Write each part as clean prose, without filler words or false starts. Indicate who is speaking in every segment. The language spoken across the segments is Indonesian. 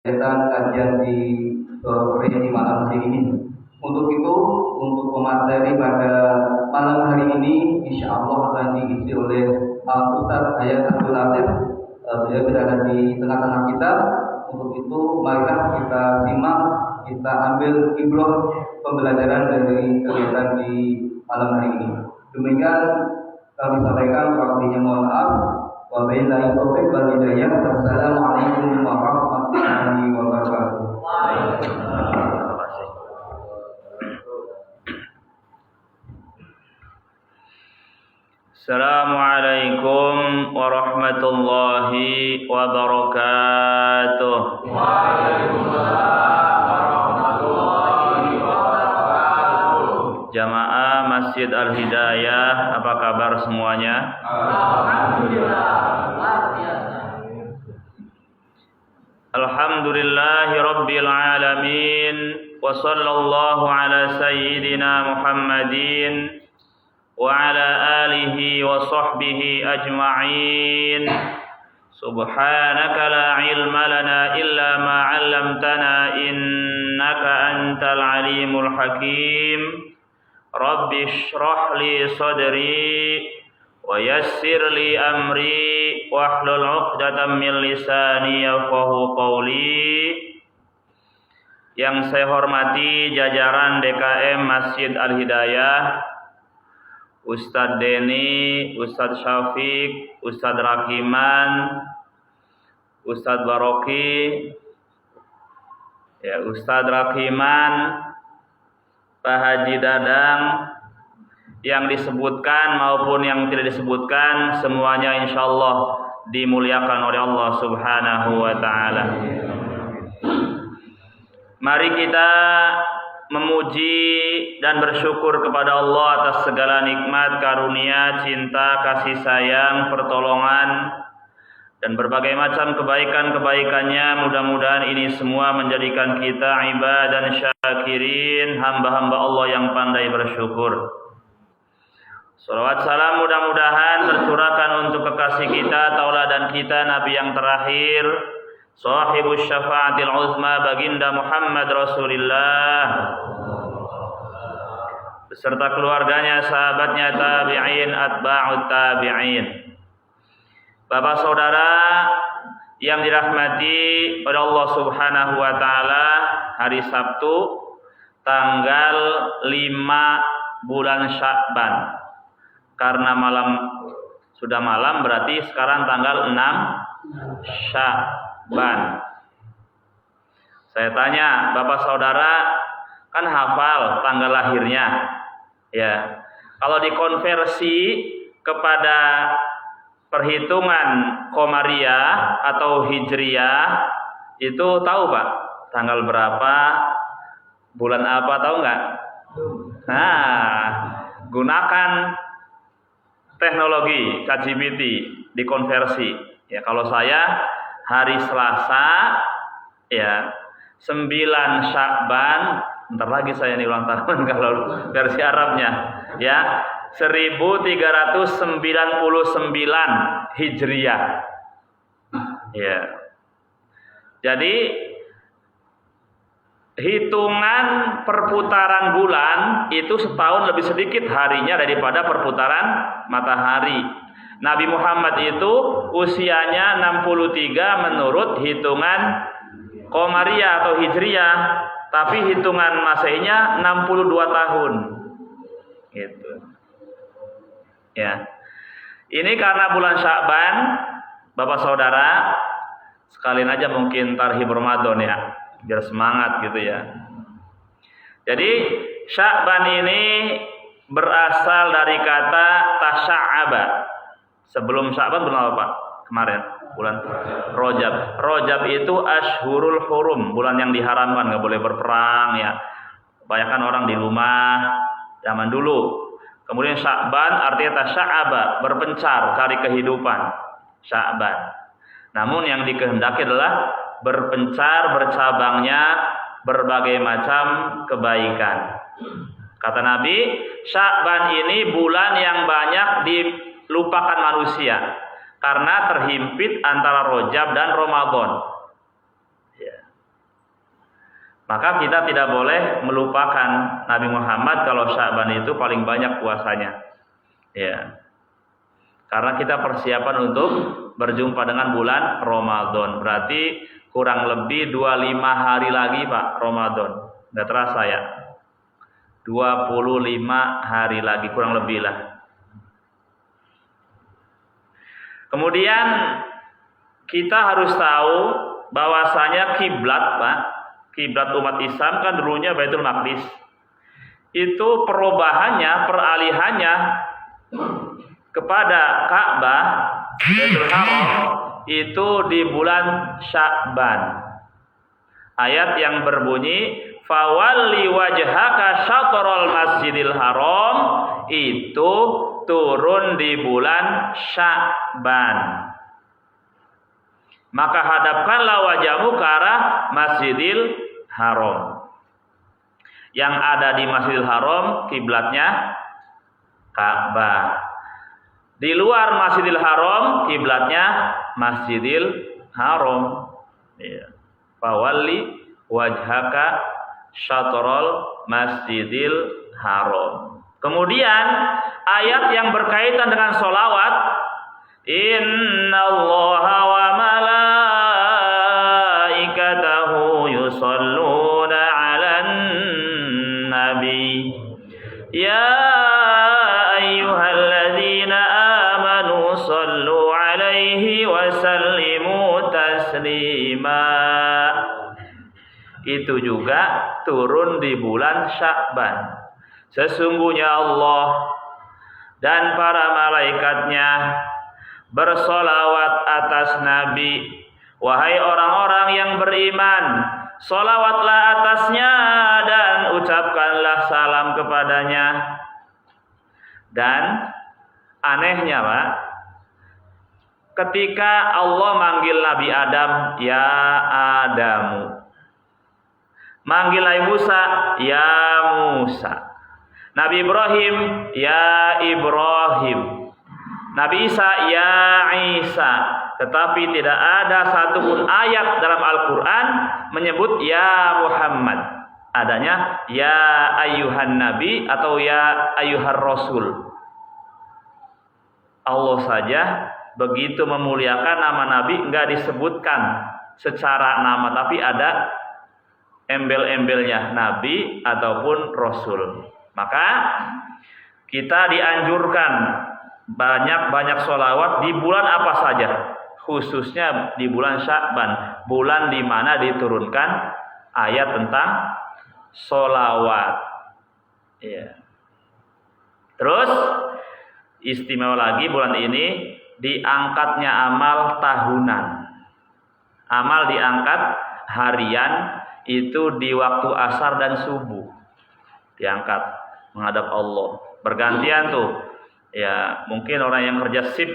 Speaker 1: kegiatan kajian di sore di malam hari ini. Untuk itu, untuk pemateri pada malam hari ini, insya Allah akan diisi oleh Ustaz Hayat Abdul Latif. Beliau berada di tengah-tengah kita. Untuk itu, marilah kita simak, kita ambil ibrah pembelajaran dari kegiatan di malam hari ini. Demikian kami sampaikan, waktunya mohon maaf. Wabillahi taufiq wal hidayah. Wassalamualaikum warahmatullahi wabarakatuh.
Speaker 2: Assalamualaikum warahmatullahi wabarakatuh.
Speaker 3: Waalaikumsalam warahmatullahi wabarakatuh.
Speaker 2: Jamaah Masjid Al-Hidayah, apa kabar semuanya?
Speaker 3: Alhamdulillah, luar biasa.
Speaker 2: Alhamdulillahi Rabbil Alamin. Wa sallallahu ala sayyidina Muhammadin wa ala alihi wa sahbihi ajma'in. Subhanaka la ilma lana illa ma 'allamtana innaka antal alimul hakim. Rabbi shrah li sadri wa yassir li amri wahlul 'uqdatam min lisani yafqahu qawli. Yang saya hormati jajaran DKM Masjid Al-Hidayah, Ustadz Deni, Ustadz Syafiq, Ustadz Rakiman, Ustadz Baroki, Ustadz Rakiman, Pak Haji Dadang, yang disebutkan maupun yang tidak disebutkan, semuanya insyaallah dimuliakan oleh Allah Subhanahu wa Ta'ala. Mari kita memuji dan bersyukur kepada Allah atas segala nikmat, karunia, cinta, kasih sayang, pertolongan, dan berbagai macam kebaikan-kebaikannya. Mudah-mudahan ini semua menjadikan kita ibadah dan syakirin, hamba-hamba Allah yang pandai bersyukur. Salawat salam mudah-mudahan tercurahkan untuk kekasih kita, tauladan kita, Nabi yang terakhir, Sahibus syafaatil uzma, baginda Muhammad Rasulullah, beserta keluarganya, sahabatnya, tabi'in, atba'ut tabi'in. Bapak saudara yang dirahmati oleh Allah Subhanahu wa Ta'ala, hari Sabtu tanggal 5 bulan Sya'ban. Karena sudah malam, berarti sekarang tanggal 6 Sya'ban. Saya tanya, Bapak saudara kan hafal tanggal lahirnya, ya. Kalau dikonversi kepada perhitungan Qamariyah atau Hijriyah, itu tahu Pak tanggal berapa, bulan apa, tahu nggak? Nah, gunakan teknologi ChatGPT dikonversi. Ya, kalau saya hari Selasa, ya 9 Sya'ban, bentar lagi saya ini ulang tahun kalau versi Arabnya, ya 1399 Hijriyah. Ya. Jadi hitungan perputaran bulan itu setahun lebih sedikit harinya daripada perputaran matahari. Nabi Muhammad itu usianya 63 menurut hitungan Qamariyah atau Hijriyah, tapi hitungan Masehinya 62 tahun. Gitu. Ya. Ini karena bulan Sya'ban, Bapak saudara, sekalian aja mungkin tarhib Ramadan ya, biar semangat gitu ya. Jadi Sya'ban ini berasal dari kata tasya'aba. Sebelum Sya'ban bulan apa Pak? Kemarin bulan Rajab. Rajab itu Ashhurul Hurum, bulan yang diharamkan, nggak boleh berperang ya. Kebanyakan orang di rumah zaman dulu. Kemudian Sya'ban artinya tasya'aba, berpencar, cari kehidupan. Sya'ban. Namun yang dikehendaki adalah berpencar, bercabangnya berbagai macam kebaikan. Kata Nabi, Sya'ban ini bulan yang banyak dilupakan manusia karena terhimpit antara Rajab dan Ramadan. Ya. Maka kita tidak boleh melupakan Nabi Muhammad kalau Sya'ban itu paling banyak puasanya. Ya. Karena kita persiapan untuk berjumpa dengan bulan Ramadan. Berarti kurang lebih 25 hari lagi Pak Ramadan. Nggak terasa ya. 25 hari lagi kurang lebih lah. Kemudian kita harus tahu bahwasanya kiblat Pak, kiblat umat Islam kan dulunya Baitul Maqdis. Itu perubahannya, peralihannya kepada Ka'bah, Baitul Haram itu di bulan Sya'ban. Ayat yang berbunyi fawalli wajhaka syatrul masjidil haram itu turun di bulan Sya'ban. Maka hadapkanlah wajahmu ke arah Masjidil Haram. Yang ada di Masjidil Haram kiblatnya Ka'bah. Di luar Masjidil Haram kiblatnya Masjidil Haram. Ya. Fawalli wajhaka syatrul Masjidil Haram. Kemudian ayat yang berkaitan dengan sholawat, innallaha wa malaikatahu yusholluna 'alan nabi ya ayyuhalladzina amanu shallu 'alaihi wa sallimu taslima. Itu juga turun di bulan Sya'ban. Sesungguhnya Allah dan para malaikatnya bersolawat atas Nabi. Wahai orang-orang yang beriman, solawatlah atasnya dan ucapkanlah salam kepadanya. Dan anehnya Pak, ketika Allah manggil Nabi Adam, ya Adamu. Manggil Nabi Musa, ya Musa. Nabi Ibrahim, ya Ibrahim. Nabi Isa, ya Isa. Tetapi tidak ada satupun ayat dalam Al-Quran menyebut ya Muhammad. Adanya ya ayyuhan nabi atau ya ayyuhar rasul. Allah saja begitu memuliakan nama Nabi, enggak disebutkan secara nama, tapi ada embel-embelnya Nabi ataupun Rasul. Maka kita dianjurkan banyak-banyak sholawat di bulan apa saja, khususnya di bulan Sya'ban, bulan di mana diturunkan ayat tentang sholawat. Ya. Terus istimewa lagi bulan ini diangkatnya amal tahunan. Amal diangkat harian itu di waktu asar dan subuh. Diangkat menghadap Allah. Bergantian tuh. Ya, mungkin orang yang kerja sip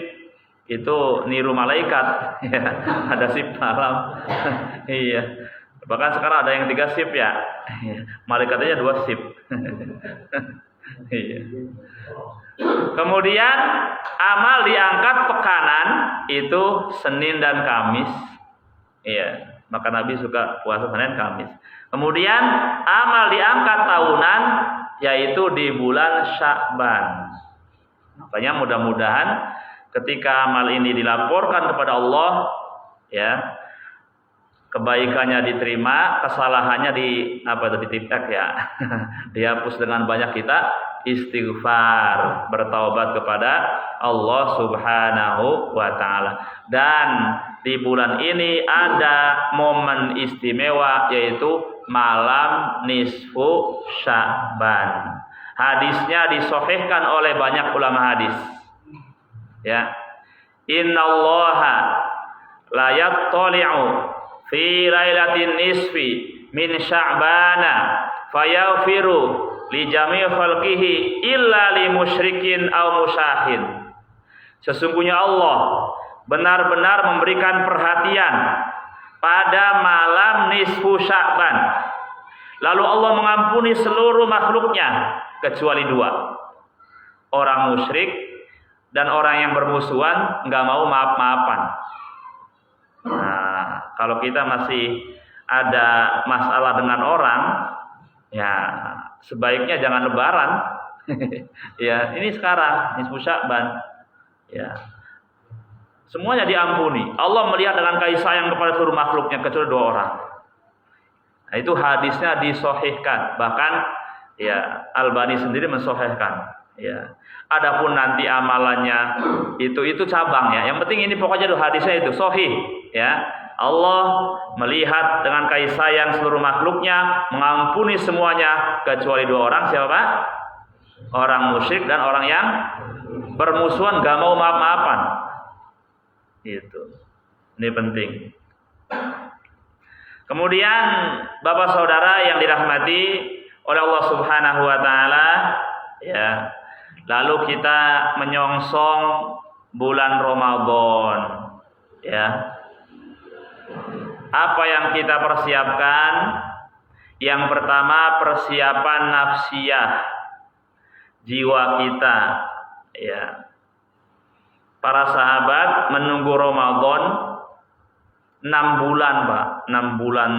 Speaker 2: itu niru malaikat. Ya, ada sip malam. Iya. Bahkan sekarang ada yang 3 sip ya. Malaikatnya 2 sip. Iya. Kemudian amal diangkat pekanan itu Senin dan Kamis. Iya. Maka Nabi suka puasa Senin Kamis. Kemudian amal diangkat tahunan yaitu di bulan Sya'ban. Makanya mudah-mudahan ketika amal ini dilaporkan kepada Allah, ya, kebaikannya diterima, kesalahannya ditipek ya. Dihapus dengan banyak kita istighfar, bertaubat kepada Allah Subhanahu wa taala. Dan di bulan ini ada momen istimewa yaitu malam nisfu Sya'ban. Hadisnya disahihkan oleh banyak ulama hadis. Ya. Innallaha la yattali'u fi lailatin nisfi min Sya'bana fayaghfiru li jami' khalqihi illa li musyrikin aw musyahin. Sesungguhnya Allah benar-benar memberikan perhatian pada malam nisfu Sya'ban. Lalu Allah mengampuni seluruh makhluknya kecuali 2. Orang musyrik dan orang yang bermusuhan enggak mau maaf-maafan. Nah, kalau kita masih ada masalah dengan orang, ya sebaiknya jangan lebaran. Ya, ini sekarang nisfu Sya'ban. Ya. Semuanya diampuni. Allah melihat dengan kasih sayang kepada seluruh makhluknya kecuali 2 orang. Nah, itu hadisnya disahihkan. Bahkan ya Albani sendiri mensahihkan. Ya. Adapun nanti amalannya itu cabang ya. Yang penting ini pokoknya hadisnya itu sahih ya. Allah melihat dengan kasih sayang seluruh makhluknya, mengampuni semuanya kecuali 2 orang. Siapa Pak? Orang musyrik dan orang yang bermusuhan, gak mau maaf-maafan. Itu. Ini penting. Kemudian Bapak Saudara yang dirahmati oleh Allah Subhanahu wa taala, ya. Lalu kita menyongsong bulan Ramadan, ya. Apa yang kita persiapkan? Yang pertama persiapan nafsiyah, jiwa kita, ya. Para sahabat menunggu Ramadan 6 bulan, Pak. 6 bulan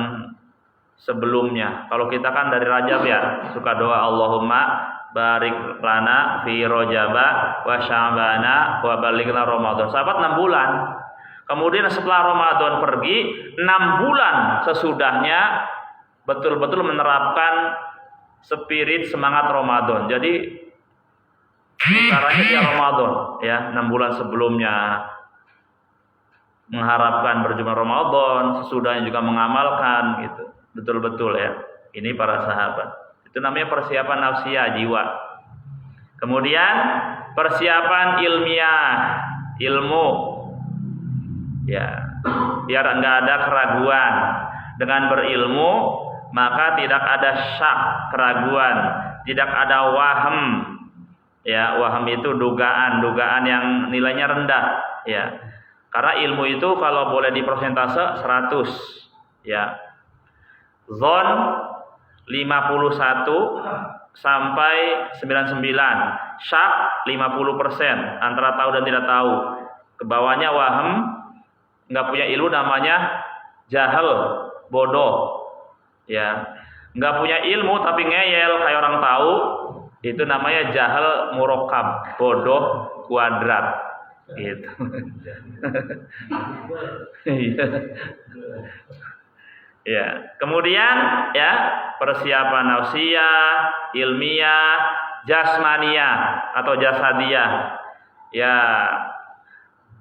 Speaker 2: sebelumnya. Kalau kita kan dari Rajab ya, suka doa Allahumma barik lana fi Rajaba wa Sya'bana wa balighna Ramadan. Sahabat 6 bulan. Kemudian setelah Ramadan pergi, 6 bulan sesudahnya betul-betul menerapkan spirit semangat Ramadan. Jadi caranya dia Ramadan ya, 6 bulan sebelumnya mengharapkan berjumpa Ramadan, sesudahnya juga mengamalkan gitu. Betul-betul ya. Ini para sahabat. Itu namanya persiapan nafsiyah, jiwa. Kemudian persiapan ilmiah, ilmu. Ya, biar enggak ada keraguan. Dengan berilmu maka tidak ada syak, keraguan, tidak ada waham. Ya, waham itu dugaan yang nilainya rendah, ya. Karena ilmu itu kalau boleh dipersentase 100, ya. Zon 51 sampai 99, syak 50%, antara tahu dan tidak tahu. Kebawahnya waham, nggak punya ilmu, namanya jahil, bodoh, ya. Nggak punya ilmu tapi ngeyel kayak orang tahu, itu namanya jahil murakkab, bodoh kuadrat. Gitu. Ya. Kemudian ya persiapan nafsiyah, ilmiah, jasmaniyah atau jasadiyah. Ya,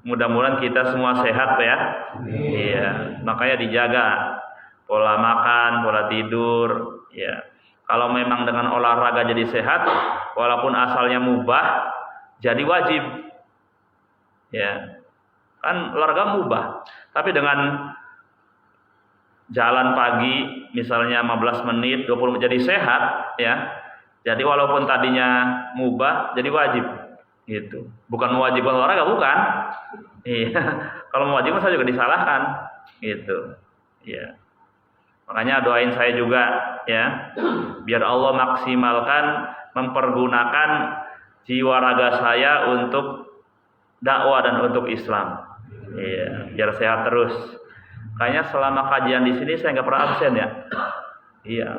Speaker 2: mudah-mudahan kita semua sehat ya. Iya, makanya dijaga pola makan, pola tidur, ya. Kalau memang dengan olahraga jadi sehat, walaupun asalnya mubah, jadi wajib. Ya, kan olahraga mubah, tapi dengan jalan pagi misalnya 15 menit, 20 menit jadi sehat, ya. Jadi walaupun tadinya mubah jadi wajib. Gitu. Bukan mewajibkan olahraga, bukan. Iya. Kalau mewajibkan saya juga disalahkan. Gitu. Ya. Makanya doain saya juga ya, biar Allah maksimalkan mempergunakan jiwa raga saya untuk dakwah dan untuk Islam. Iya, biar sehat terus. Kayaknya selama kajian di sini saya nggak pernah absen ya. Iya,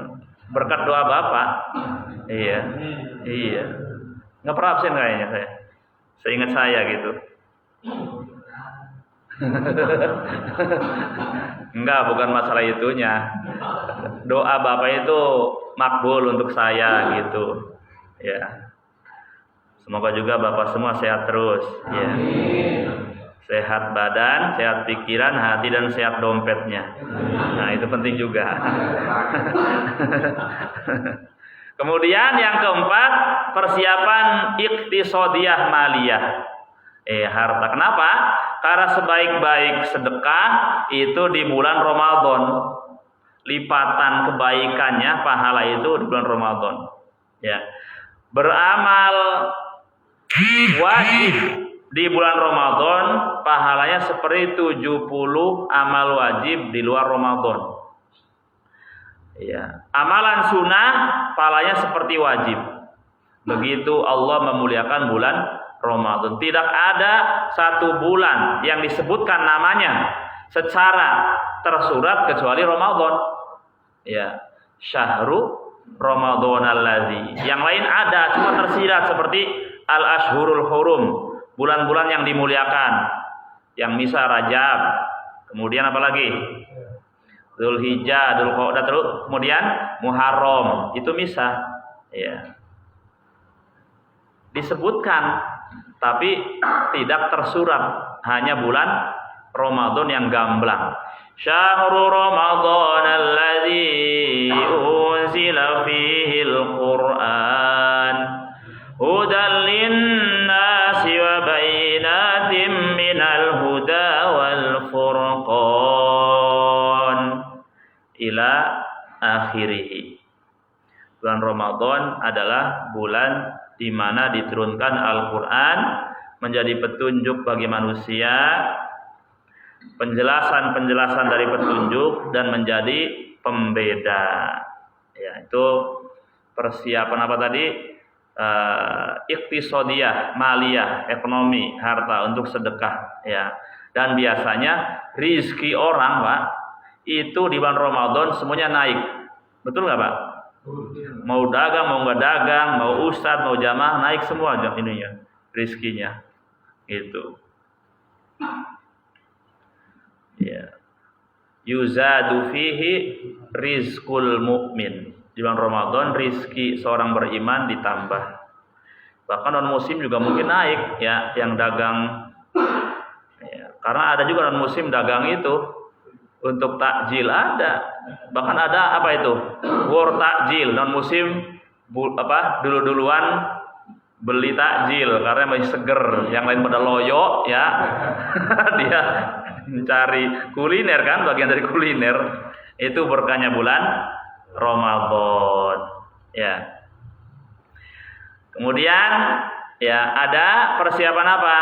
Speaker 2: berkat doa Bapak. Iya, iya, nggak pernah absen kayaknya saya. Seingat saya gitu. Enggak, bukan masalah itunya. Doa Bapak itu makbul untuk saya gitu. Ya. Semoga juga Bapak semua sehat terus. Ya. Sehat badan, sehat pikiran, hati dan sehat dompetnya. Nah, itu penting juga. Kemudian yang keempat, persiapan iqtisadiyah maliyah. Harta. Kenapa? Karena sebaik-baik sedekah itu di bulan Ramadan. Lipatan kebaikannya, pahala itu di bulan Ramadan. Ya. Beramal wajib di bulan Ramadan, pahalanya seperti 70 amal wajib di luar Ramadan. Ya. Amalan sunnah, pahalanya seperti wajib. Begitu Allah memuliakan bulan Ramadan. Tidak ada satu bulan yang disebutkan namanya secara tersurat kecuali Ramadan. Ya, syahru Ramadhanalladzi. Yang lain ada cuma tersirat seperti al-ashhurul hurum, bulan-bulan yang dimuliakan. Yang misal Rajab, kemudian apa lagi? Dzulhijjah, Dzulqa'dah, terus kemudian Muharram, itu misal. Ya. Disebutkan tapi tidak tersurat, hanya bulan Ramadan yang gamblang. Syahrul Ramadan alladzi unzila fihi al-Qur'an hudan lin-nasi wa bayyinatin minal huda wal furqan ila akhirih. Bulan Ramadan adalah bulan di mana diturunkan Al-Qur'an menjadi petunjuk bagi manusia, penjelasan-penjelasan dari petunjuk dan menjadi pembeda. Ya, itu persiapan apa tadi? Iktisadiyah, maliyah, ekonomi, harta untuk sedekah, ya. Dan biasanya rizki orang, Pak, itu di bulan Ramadan semuanya naik. Betul nggak, Pak? Mau dagang, mau nggak dagang, mau ustadz, mau jamaah, naik semua ininya, rizkinya. Gitu. Ya. Yuzadu fihi rizqul mu'min. Di bulan Ramadan rizki seorang beriman ditambah. Bahkan non muslim juga mungkin naik, ya, yang dagang. Ya, karena ada juga non muslim dagang itu untuk takjil ada. Bahkan ada apa itu? War takjil, non muslim dulu-duluan beli takjil karena masih seger, yang lain pada loyo, ya. Dia mencari kuliner kan, bagian dari kuliner. Itu berkahnya bulan Ramadan, ya. Kemudian ya ada persiapan apa?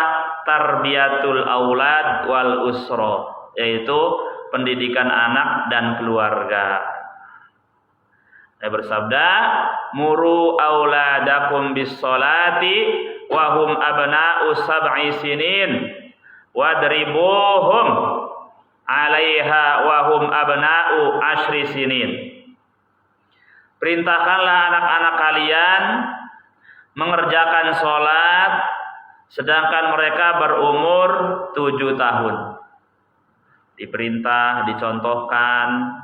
Speaker 2: Tarbiyatul aulad wal usra, yaitu pendidikan anak dan keluarga. Saya bersabda, muru auladakum bis sholati wa hum abna'u sab'i sinin wadribuhum 'alaiha wa hum abna'u ashri sinin. Perintahkanlah anak-anak kalian mengerjakan sholat sedangkan mereka berumur 7 tahun. Diperintah, dicontohkan.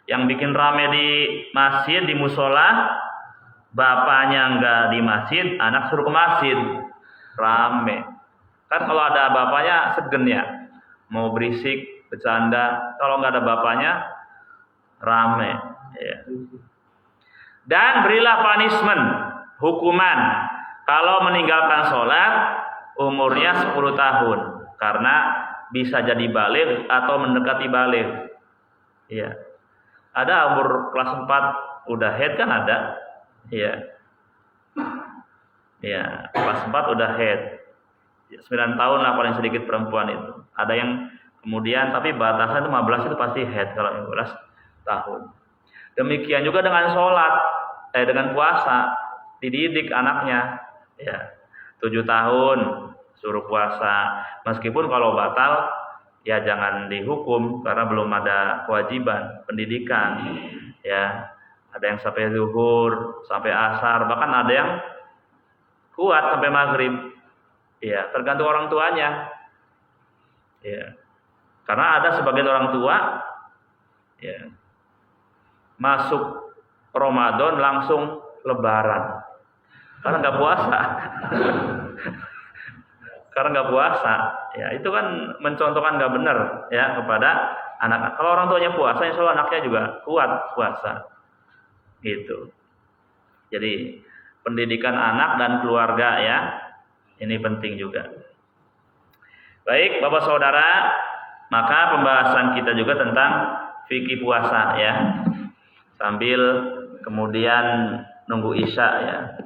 Speaker 2: Yang bikin rame di masjid, di musola, bapaknya enggak di masjid, anak suruh ke masjid, rame. Kan kalau ada bapaknya segen ya, mau berisik, bercanda. Kalau enggak ada bapaknya, rame. Ya. Dan berilah punishment, hukuman, kalau meninggalkan sholat umurnya 10 tahun, karena bisa jadi baligh atau mendekati baligh. Ya. Ada umur kelas 4 udah head kan ada. Ya. Ya, kelas 4 udah head. 9 tahun lah paling sedikit perempuan itu. Ada yang kemudian tapi batasan 15 itu pasti head kalau 15 tahun. Demikian juga dengan sholat, dengan puasa, dididik anaknya. Ya. 7 tahun suruh puasa, meskipun kalau batal ya jangan dihukum karena belum ada kewajiban pendidikan. Ya, ada yang sampai zuhur, sampai asar, bahkan ada yang kuat sampai maghrib. Ya, tergantung orang tuanya. Ya, karena ada sebagian orang tua, ya, masuk Ramadan langsung Lebaran karena nggak puasa. Karena nggak puasa, ya itu kan mencontohkan nggak benar ya kepada anak. Kalau orang tuanya puasa, insya Allah anaknya juga kuat puasa, gitu. Jadi pendidikan anak dan keluarga ya, ini penting juga. Baik, Bapak Saudara, maka pembahasan kita juga tentang fikih puasa ya, sambil kemudian nunggu isya ya.